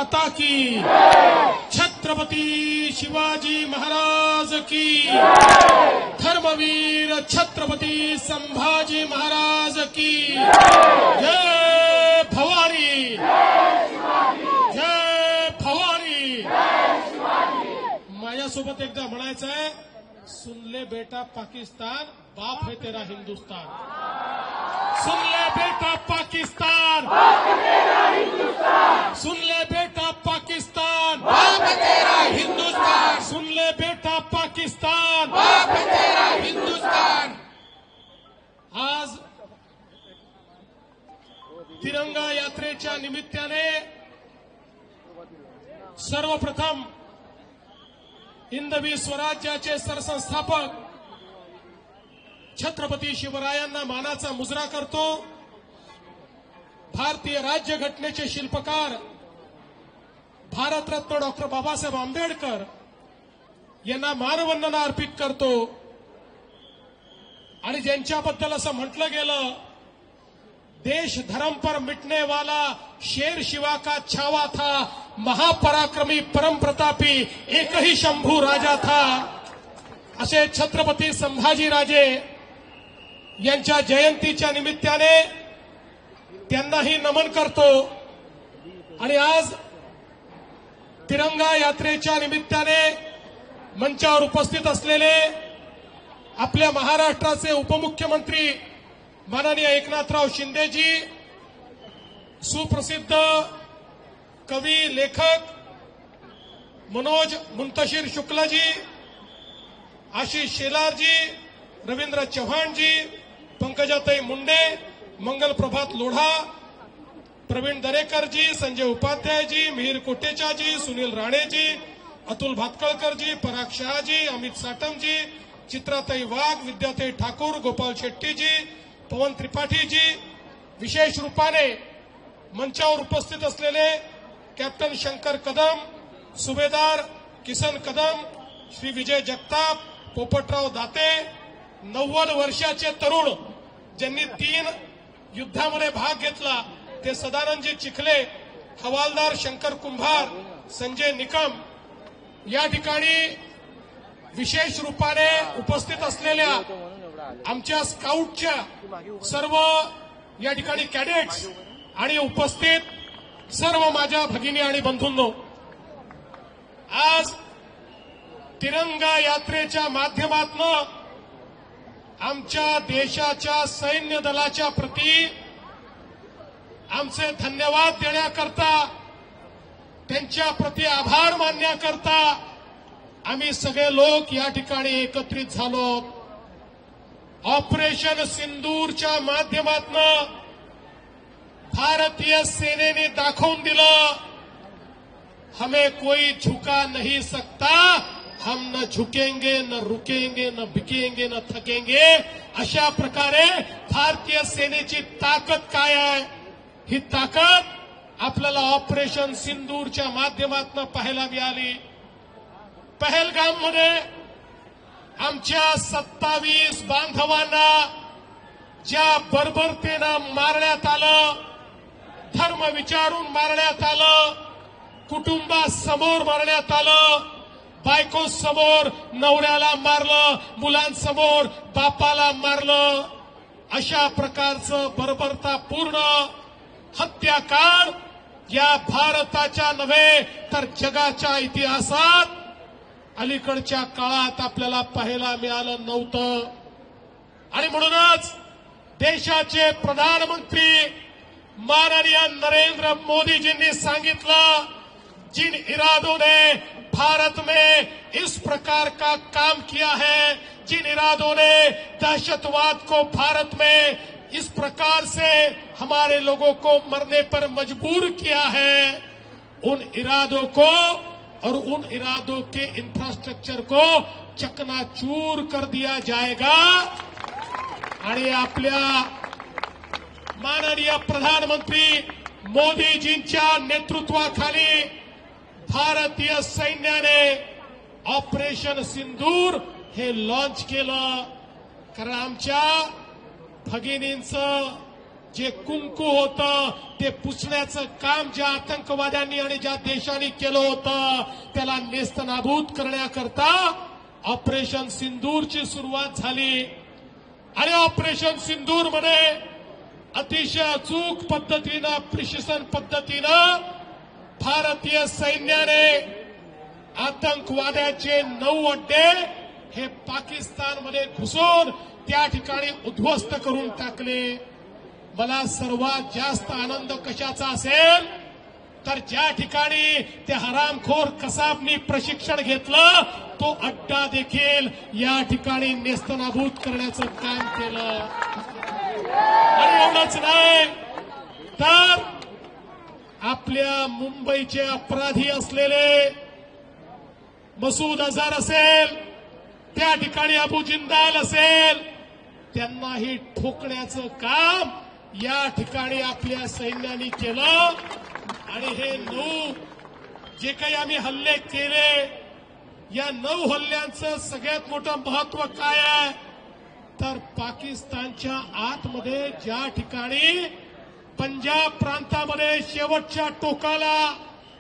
माता की, छत्रपती शिवाजी महाराज की, धर्मवीर छत्रपती संभाजी महाराज की जय भवानी, जय भवानी। माझ्यासोबत एकदा म्हणायचं आहे, सुन ले बेटा पाकिस्तान, बाप है तेरा हिंदुस्तान। सुन ले बेटा पाकिस्तान, बाप है तेरा हिंदुस्तान। सुन ले बेटा पाकिस्तान, बाप है तेरा हिंदुस्तान। सुन ले बेटा पाकिस्तान, बाप है तेरा हिंदुस्तान। आज तिरंगा यात्रेच्या निमित्ताने सर्वप्रथम हिंदवी स्वराज्याचे सरसंस्थापक छत्रपती शिवरायांना मानाचा मुजरा करतो। भारतीय राज्यघटनेचे शिल्पकार भारतरत्न डॉक्टर बाबासाहेब आंबेडकर यांना मानवंदना अर्पित करतो। आणि ज्यांच्याबद्दल असं म्हटलं गेलं, देश धर्म पर मिटने वाला शेर शिवा का छावा था, महापराक्रमी परम प्रतापी एक ही शंभू राजा था, असे छत्रपती संभाजीराजे यांच्या जयंतीच्या निमित्ताने त्यांनाही नमन करतो। आणि आज तिरंगा यात्रेच्या निमित्ताने मंचावर उपस्थित असलेले आपल्या महाराष्ट्राचे उपमुख्यमंत्री माननीय एकनाथराव शिंदेजी, सुप्रसिद्ध कवी लेखक मनोज मुंतशिर शुक्लाजी, आशिष शेलारजी, रवींद्र चव्हाणजी, पंकजाताई मुंडे, मंगल प्रभात लोढा, प्रवीण दरेकरजी, संजय उपाध्यायजी, मिहिर कोटेचाजी, सुनील राणेजी, अतुल भातकळकरजी, पराग शहाजी, अमित साटमजी, चित्राताई वाघ, विद्याताई ठाकूर, गोपाल शेट्टीजी, पवन त्रिपाठीजी, विशेष रूपाने मंचावर उपस्थित असलेले कॅप्टन शंकर कदम, सुभेदार किसन कदम, श्री विजय जगताप, पोपटराव दाते, 90 वर्षाचे तरुण ज्यांनी 3 युद्धामध्ये भाग घेतला, ते सदानंदजी चिखले, हवालदार शंकर कुंभार, संजय निकम, या ठिकाणी विशेष रूपाने उपस्थित असलेल्या आमच्या स्काउटच्या सर्व या ठिकाणी कॅडेट्स आणि उपस्थित सर्व माझ्या भगिनी आणि बंधूंनो, आज तिरंगा यात्रेच्या माध्यमातून आमच्या देशाच्या सैन्य दलाच्या प्रती आमचे धन्यवाद देण्याकरता, त्यांच्या प्रती आभार मानण्याकरता आम्ही सगळे लोक या ठिकाणी एकत्रित झालो। ऑपरेशन सिंदूरच्या माध्यमातून भारतीय सेनेने दाखवून दिलं, हमें कोई झुका नहीं सकता, हम न झुकेंगे, न रुकेंगे, न बिकेंगे, न थकेंगे। अशा प्रकारे भारतीय सेनेची ताकद काय आहे, ही ताकद आपल्याला ऑपरेशन सिंदूरच्या माध्यमातून पाहायला मिळाली। पहलगाममध्ये आमच्या 27 बांधवांना ज्या बर्बरतेनं मारण्यात आलं, धर्म विचारून मारण्यात आलं, कुटुंबासमोर मारण्यात आलं, बायकोसमोर नवऱ्याला मारलं, मुलांसमोर बापाला मारलं, अशा प्रकारचं बर्बरतापूर्ण हत्याकांड या भारताच्या नव्हे तर जगाच्या इतिहासात अलीकडच्या काळात आपल्याला पाहायला मिळालं नव्हतं। आणि म्हणूनच देशाचे प्रधानमंत्री माननीय नरेंद्र मोदीजींनी सांगितलं, जिन इरादों ने भारत में इस प्रकार का काम किया है, जिन इरादों ने दहशतवाद को भारत में इस प्रकार से हमारे लोगों को मरने पर मजबूर किया है, उन इरादों को और उन इरादों के इंफ्रास्ट्रक्चर को चकनाचूर कर दिया जाएगा। आणि आपल्या माननीय प्रधानमंत्री मोदीजींच्या नेतृत्वाखाली भारतीय सैन्याने ऑपरेशन सिंदूर हे लॉन्च केलं। कारण आमच्या भगिनींचं जे कुंकू होतं ते पुसण्याचं काम ज्या आतंकवाद्यांनी आणि ज्या देशांनी केलं होतं त्याला नेस्तनाबूत करण्याकरता ऑपरेशन सिंदूरची सुरुवात झाली. आणि ऑपरेशन सिंदूरमध्ये अतिशय अचूक पद्धतीनं प्रिसिशन पद्धतीनं भारतीय सैन्याने आतंकवाद्याचे 9 अड्डे हे पाकिस्तानमध्ये घुसून त्या ठिकाणी उद्ध्वस्त करून टाकले. मला सर्वात जास्त आनंद कशाचा असेल तर ज्या ठिकाणी त्या हरामखोर कसाबनी प्रशिक्षण घेतलं तो अड्डा देखील या ठिकाणी नेस्तनाबूत करण्याचं काम केलं. आणि एवढंच नाही तर आपल्या मुंबईचे अपराधी असलेले मसूद अझहर असेल, त्या ठिकाणी अबू जिंदाल असेल, त्यांनाही ठोकण्याचं काम या ठिकाणी आपल्या सैन्याने केलं. आणि हे 9 जे काही आम्ही हल्ले केले या 9 हल्ल्यांचं सगळ्यात मोठं महत्व काय आहे तर पाकिस्तानच्या आतमध्ये ज्या ठिकाणी पंजाब प्रांतामध्ये शेवटच्या टोकाला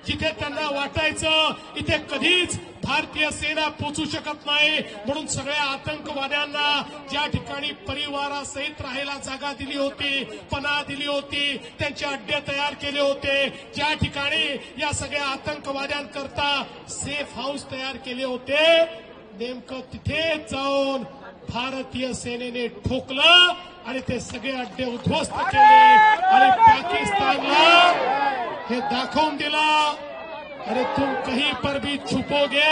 जिथे त्यांना वाटायचं इथे कधीच भारतीय सेना पोचू शकत नाही म्हणून सगळ्या आतंकवाद्यांना ज्या ठिकाणी परिवारासहित राहायला जागा दिली होती, पनाह दिली होती, त्यांचे अड्डे तयार केले होते, ज्या ठिकाणी या सगळ्या आतंकवाद्यांकरता सेफ हाऊस तयार केले होते, नेमकं तिथेच जाऊन भारतीय सेनेने ठोकलं आणि ते सगळे अड्डे उद्ध्वस्त केले. आणि पाकिस्तानला हे दाखवून दिलं अरे तुम कहीं पर भी छुपोगे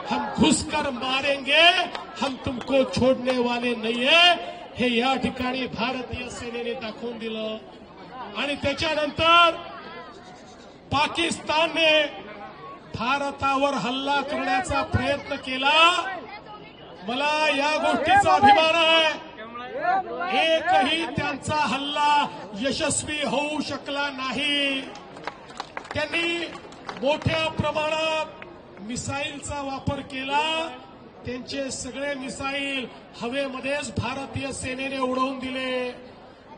हम घुसकर मारेंगे, हम तुमको छोड़ने वाले नहीं है. हे या ठिकाणी भारतीय सेनेने दाखवून दिलं. आणि त्याच्यानंतर पाकिस्तानने भारतावर हल्ला करण्याचा प्रयत्न केला. मला या गोष्टीचा अभिमान आहे एकही त्यांचा हल्ला यशस्वी होऊ शकला नाही. त्यांनी मोठ्या प्रमाणात मिसाईलचा वापर केला. त्यांचे सगळे मिसाईल हवेमध्येच भारतीय सेनेने उडवून दिले.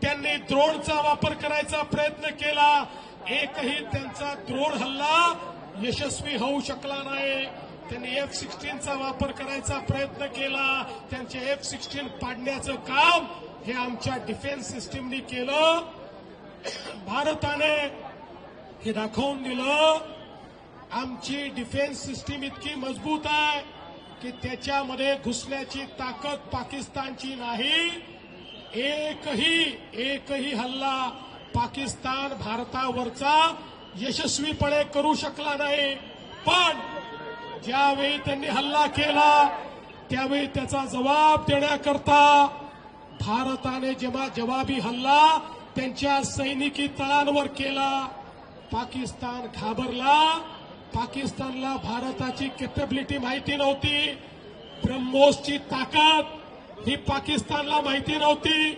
त्यांनी ड्रोनचा वापर करायचा प्रयत्न केला. एकही त्यांचा ड्रोन हल्ला यशस्वी होऊ शकला नाही. त्यांनी F-16चा वापर करायचा प्रयत्न केला. त्यांचे F-16 पाडण्याचं काम हे आमच्या डिफेन्स सिस्टीमनी केलं. भारताने हे दाखवून दिलं आमची डिफेन्स सिस्टीम इतकी मजबूत आहे की त्याच्यामध्ये घुसण्याची ताकद पाकिस्तानची नाही. एकही हल्ला पाकिस्तान भारतावरचा यशस्वीपणे करू शकला नाही. पण ज्यावेळी त्यांनी हल्ला केला त्यावेळी त्याचा जबाब देण्याकरता भारताने जेव्हा जवाबी हल्ला त्यांच्या सैनिकी तळांवर केला, पाकिस्तान घाबरला. पाकिस्तानला भारताची कॅपेबिलिटी माहिती नव्हती. ब्रह्मोसची ताकद ही पाकिस्तानला माहिती नव्हती.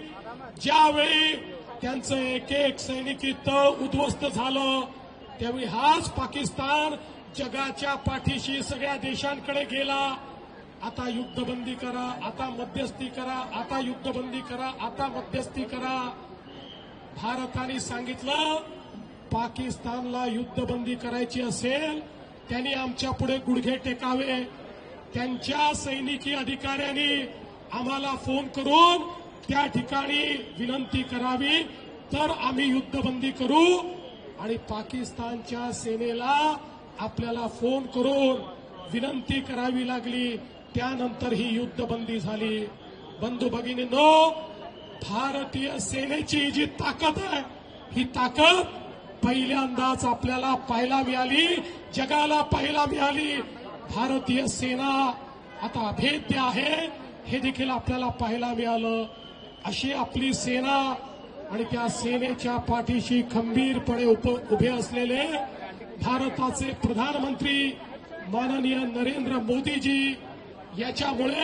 ज्यावेळी त्यांचं एक सैनिकी तळ उद्ध्वस्त झालं त्यावेळी हाच पाकिस्तान जगाच्या पाठीशी सगळ्या देशांकडे गेला. आता युद्धबंदी करा, आता मध्यस्थी करा, आता युद्धबंदी करा, आता मध्यस्थी करा. भारताने सांगितलं पाकिस्तानला युद्धबंदी करायची असेल त्यांनी आमच्या पुढे गुडघे टेकावे. त्यांच्या सैनिकी अधिकाऱ्यांनी आम्हाला फोन करून त्या ठिकाणी विनंती करावी तर आम्ही युद्धबंदी करू. आणि पाकिस्तानच्या सेनेला आपल्याला फोन करून विनंती करावी लागली. त्यानंतर ही युद्धबंदी झाली. बंधू भगिनींनो, भारतीय सेनेची जी ताकद आहे ही ताकद पहिल्यांदाच आपल्याला पाहायला मिळाली, जगाला पाहायला मिळाली. भारतीय सेना आता अभेद्य आहे हे देखील आपल्याला पाहायला मिळालं. अशी आपली सेना आणि त्या सेनेच्या पाठीशी खंबीरपणे उभे असलेले भारताचे प्रधानमंत्री माननीय नरेंद्र मोदीजी, याच्यामुळे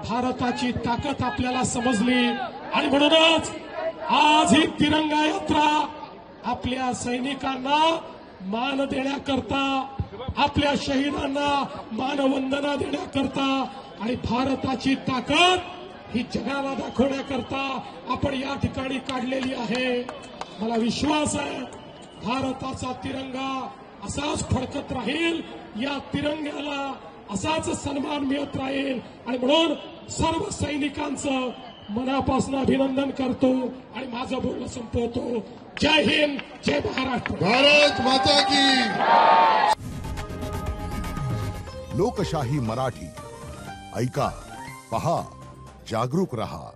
भारताची ताकद आपल्याला समजली. आणि म्हणूनच आज ही तिरंगा यात्रा आपल्या सैनिकांना मान देण्याकरता, आपल्या शहीदांना मानवंदना देण्याकरता आणि भारताची ताकद ही जगाला दाखवण्याकरता आपण या ठिकाणी काढलेली आहे. मला विश्वास आहे भारताचा तिरंगा असाच फडकत राहील, या तिरंग्याला असाच सन्मान मिळत राहील. आणि म्हणून सर्व सैनिकांचं मनापासून अभिनंदन करतो आणि माझं बोलणं संपवतो. जय हिंद, जय महाराष्ट्र. भारत माता की. लोकशाही मराठी ऐका, पहा, जागरूक रहा.